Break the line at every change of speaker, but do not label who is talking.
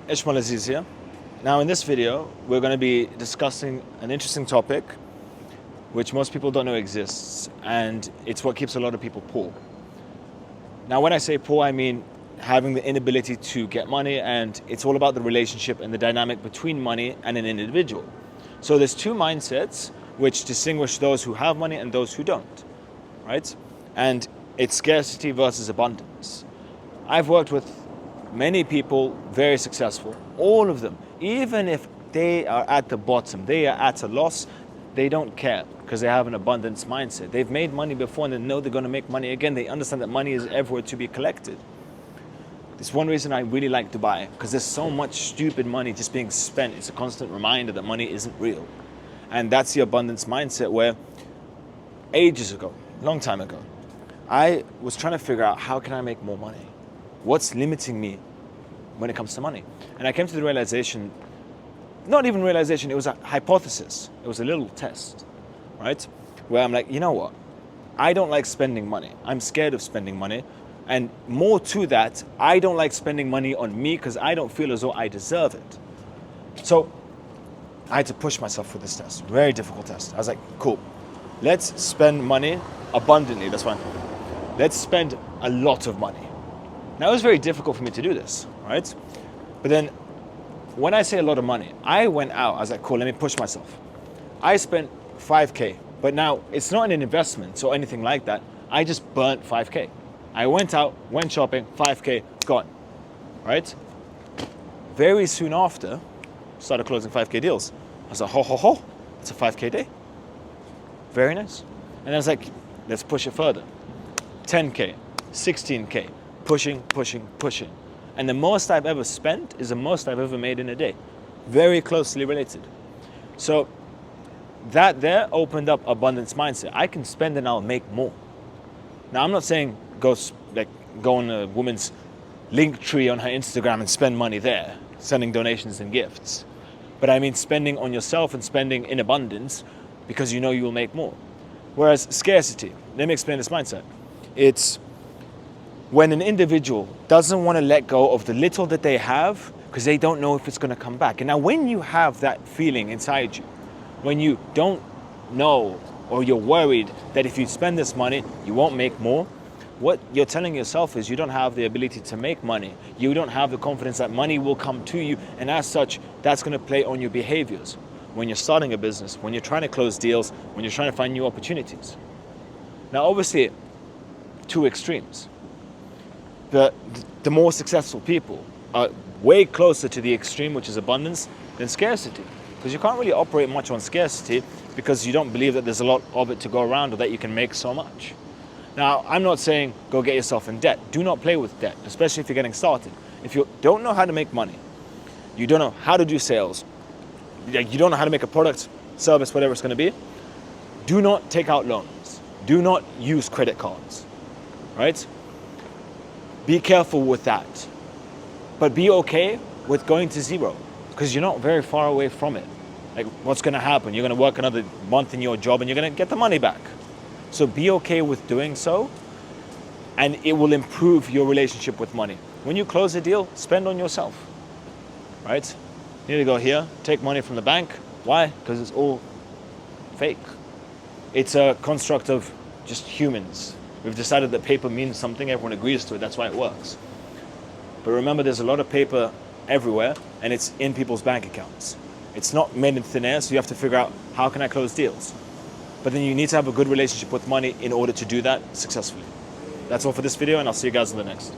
Ismael Aziz here. Now in this video, we're going to be discussing an interesting topic which most people don't know exists, and it's what keeps a lot of people poor. Now when I say poor, I mean having the inability to get money, and it's all about the relationship and the dynamic between money and an individual. So there's two mindsets which distinguish those who have money and those who don't, right? And it's scarcity versus abundance. I've worked with many people, very successful, all of them, even if they are at the bottom, they are at a loss, they don't care because they have an abundance mindset. They've made money before and they know they're going to make money again. They understand that money is everywhere to be collected. It's one reason I really like Dubai, because there's so much stupid money just being spent. It's a constant reminder that money isn't real. And that's the abundance mindset where ages ago, long time ago, I was trying to figure out how can I make more money? What's limiting me when it comes to money? And I came to the realization, not even realization, it was a hypothesis. It was a little test, right? Where I'm like, you know what? I don't like spending money. I'm scared of spending money. And more to that, I don't like spending money on me because I don't feel as though I deserve it. So I had to push myself for this test. Very difficult test. I was like, cool. Let's spend money abundantly. That's fine. Let's spend a lot of money. Now, it was very difficult for me to do this, right? But then when I say a lot of money, I went out. I was like, cool, let me push myself. I spent 5K, but now it's not an investment or anything like that. I just burnt 5K. I went out, went shopping, 5K, gone, right? Very soon after, started closing 5K deals. I was like, ho, it's a 5K day. Very nice. And I was like, let's push it further. 10K, 16K, pushing. And the most I've ever spent is the most I've ever made in a day. Very closely related. So that there opened up abundance mindset. I can spend and I'll make more. Now, I'm not saying go on a woman's link tree on her Instagram and spend money there, sending donations and gifts. But I mean spending on yourself and spending in abundance because you know you will make more. Whereas scarcity, let me explain this mindset. It's when an individual doesn't want to let go of the little that they have because they don't know if it's going to come back. And now when you have that feeling inside you, when you don't know or you're worried that if you spend this money, you won't make more, what you're telling yourself is you don't have the ability to make money. You don't have the confidence that money will come to you. And as such, that's going to play on your behaviors when you're starting a business, when you're trying to close deals, when you're trying to find new opportunities. Now, obviously, two extremes. The more successful people are way closer to the extreme, which is abundance, than scarcity. Because you can't really operate much on scarcity because you don't believe that there's a lot of it to go around or that you can make so much. Now, I'm not saying go get yourself in debt. Do not play with debt, especially if you're getting started. If you don't know how to make money, you don't know how to do sales, you don't know how to make a product, service, whatever it's going to be, do not take out loans. Do not use credit cards, right? Be careful with that. But be okay with going to zero because you're not very far away from it. Like, what's going to happen? You're going to work another month in your job and you're going to get the money back. So be okay with doing so, and it will improve your relationship with money. When you close a deal, spend on yourself, right? You need to go here, take money from the bank. Why? Because it's all fake. It's a construct of just humans. We've decided that paper means something, everyone agrees to it, that's why it works. But remember, there's a lot of paper everywhere, and it's in people's bank accounts. It's not made in thin air, so you have to figure out, how can I close deals? But then you need to have a good relationship with money in order to do that successfully. That's all for this video, and I'll see you guys in the next.